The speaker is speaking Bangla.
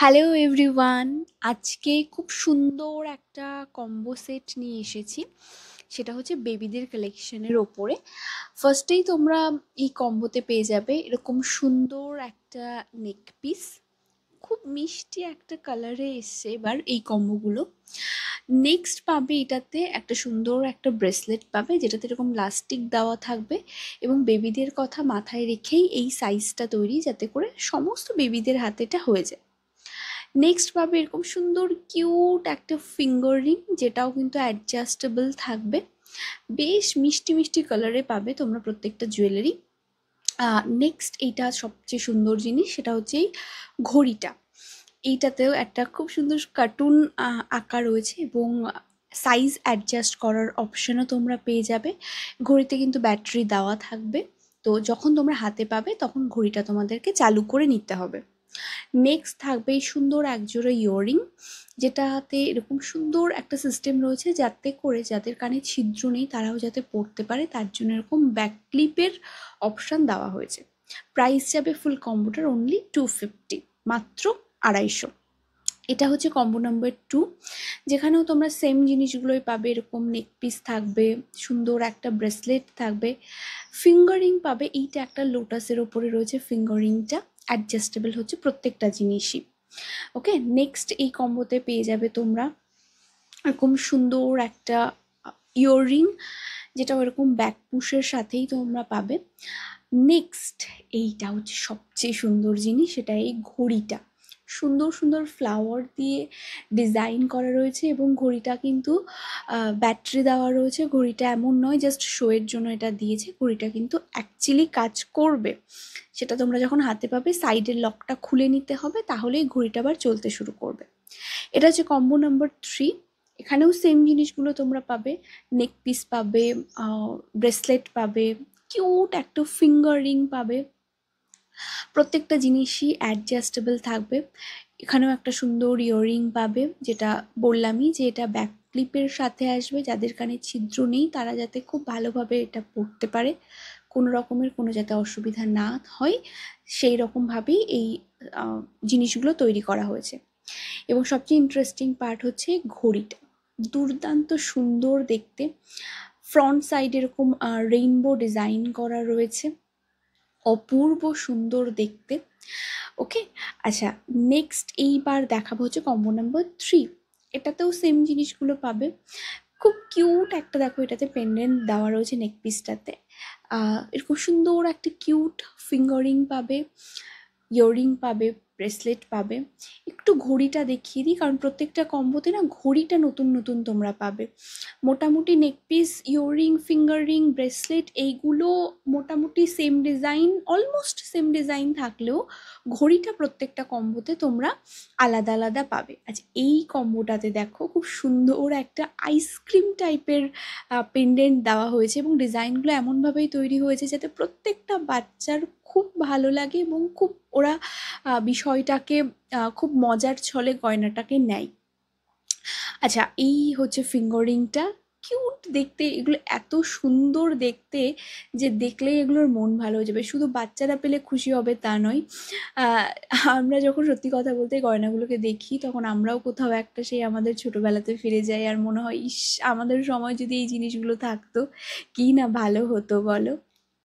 হ্যালো এভরিওয়ান, আজকে খুব সুন্দর একটা কম্বো সেট নিয়ে এসেছি। সেটা হচ্ছে বেবিদের কালেকশনের ওপরে। ফার্স্টেই তোমরা এই কম্বোতে পেয়ে যাবে এরকম সুন্দর একটা নেক পিস। খুব মিষ্টি একটা কালারে এসছে এবার এই কম্বোগুলো। নেক্সট পাবে এটাতে একটা সুন্দর একটা ব্রেসলেট পাবে, যেটাতে এরকম লাস্টিক দেওয়া থাকবে এবং বেবিদের কথা মাথায় রেখেই এই সাইজটা তৈরি, যাতে করে সমস্ত বেবিদের হাতে এটা হয়ে যায়। নেক্সট পাবে এরকম সুন্দর কিউট একটা ফিঙ্গার রিং, যেটাও কিন্তু অ্যাডজাস্টেবল থাকবে। বেশ মিষ্টি মিষ্টি কালারে পাবে তোমরা প্রত্যেকটা জুয়েলারি। নেক্সট এইটা সবচেয়ে সুন্দর জিনিস, সেটা হচ্ছে এই ঘড়িটা। এইটাতেও একটা খুব সুন্দর কার্টুন আঁকা রয়েছে এবং সাইজ অ্যাডজাস্ট করার অপশনও তোমরা পেয়ে যাবে। ঘড়িতে কিন্তু ব্যাটারি দেওয়া থাকবে, তো যখন তোমরা হাতে পাবে তখন ঘড়িটা তোমাদেরকে চালু করে নিতে হবে। নেক্সট থাকবে এই সুন্দর একজোড়া ইয়াররিং, যেটাতে এরকম সুন্দর একটা সিস্টেম রয়েছে, যাতে করে যাদের কানে ছিদ্র নেই তারাও যাতে পড়তে পারে, তার জন্য এরকম ব্যাক ক্লিপের অপশান দেওয়া হয়েছে। প্রাইস যাবে ফুল কম্বোটার অনলি 250, মাত্র 250। এটা হচ্ছে কম্বো নাম্বার 2, যেখানেও তোমরা সেম জিনিসগুলোই পাবে। এরকম নেক পিস থাকবে, সুন্দর একটা ব্রেসলেট থাকবে, ফিঙ্গারিং পাবে। এইটা একটা লোটাসের ওপরে রয়েছে ফিঙ্গারিংটা, অ্যাডজাস্টেবল হচ্ছে প্রত্যেকটা জিনিসই। ওকে, নেক্সট এই কম্বোতে পেয়ে যাবে তোমরা এরকম সুন্দর একটা ইয়াররিং, যেটা ওরকম ব্যাক পুশের সাথেই তোমরা পাবে। নেক্সট এইটা হচ্ছে সবচেয়ে সুন্দর জিনিস, সেটা এই ঘড়িটা। সুন্দর সুন্দর ফ্লাওয়ার দিয়ে ডিজাইন করা রয়েছে এবং ঘড়িটা কিন্তু ব্যাটারি দেওয়া রয়েছে। ঘড়িটা এমন নয় জাস্ট শোয়ের জন্য এটা দিয়েছে, ঘড়িটা কিন্তু অ্যাকচুয়ালি কাজ করবে। সেটা তোমরা যখন হাতে পাবে সাইডের লকটা খুলে নিতে হবে, তাহলেই ঘড়িটা আবার চলতে শুরু করবে। এটা হচ্ছে কম্বো নাম্বার 3। এখানেও সেম জিনিসগুলো তোমরা পাবে, নেক পিস পাবে, ব্রেসলেট পাবে, কিউট একটা ফিঙ্গার রিং পাবে। প্রত্যেকটা জিনিসই অ্যাডজাস্টেবল থাকবে। এখানেও একটা সুন্দর ইয়াররিং পাবে, যেটা বললামই যে এটা ব্যাক ক্লিপের সাথে আসবে। যাদের কানে ছিদ্র নেই তারা যাতে খুব ভালোভাবে এটা পরতে পারে, কোনো রকমের কোনো যাতে অসুবিধা না হয়, সেই রকমভাবেই এই জিনিসগুলো তৈরি করা হয়েছে। এবং সবচেয়ে ইন্টারেস্টিং পার্ট হচ্ছে ঘড়িটা, দুর্দান্ত সুন্দর দেখতে। ফ্রন্ট সাইড এরকম রেইনবো ডিজাইন করা রয়েছে, অপূর্ব সুন্দর দেখতে। ওকে, আচ্ছা, নেক্সট এইবার দেখাবো হচ্ছে কম্বো নাম্বার 3। এটাতেও সেম জিনিসগুলো পাবে। খুব কিউট একটা, দেখো এটাতে পেন্ডেন্ট দেওয়া রয়েছে নেক পিসটাতে। এরকম সুন্দর একটা কিউট ফিঙ্গারিং পাবে, ইয়াররিং পাবে, ব্রেসলেট পাবে। একটু ঘড়িটা দেখিয়ে দিই, কারণ প্রত্যেকটা কম্বোতে না ঘড়িটা নতুন নতুন তোমরা পাবে। মোটামুটি নেক piece, earring, finger ring, bracelet এইগুলো মোটামুটি same design, almost same design থাকলেও ঘড়িটা প্রত্যেকটা কম্বোতে তোমরা আলাদা আলাদা পাবে। আচ্ছা, এই কম্বোটাতে দেখো খুব সুন্দর একটা আইসক্রিম টাইপের পেন্ডেন্ট দেওয়া হয়েছে এবং ডিজাইনগুলো এমনভাবেই তৈরি হয়েছে যাতে প্রত্যেকটা বাচ্চার খুব ভালো লাগে এবং খুব ওরা বিষয়টাকে খুব মজার ছলে গয়নাটাকে নেয়। আচ্ছা, এই হচ্ছে ফিঙ্গারিংটা, কিউট দেখতে। এগুলো এত সুন্দর দেখতে যে দেখলেই এগুলোর মন ভালো হয়ে যাবে। শুধু বাচ্চারা পেলে খুশি হবে তা নয়, আমরা যখন সত্যি কথা বলতে গয়নাগুলোকে দেখি তখন আমরাও কোথাও একটা সেই আমাদের ছোটোবেলাতে ফিরে যাই আর মনে হয় ইস, আমাদের সময় যদি এই জিনিসগুলো থাকতো কি না ভালো হতো বলো।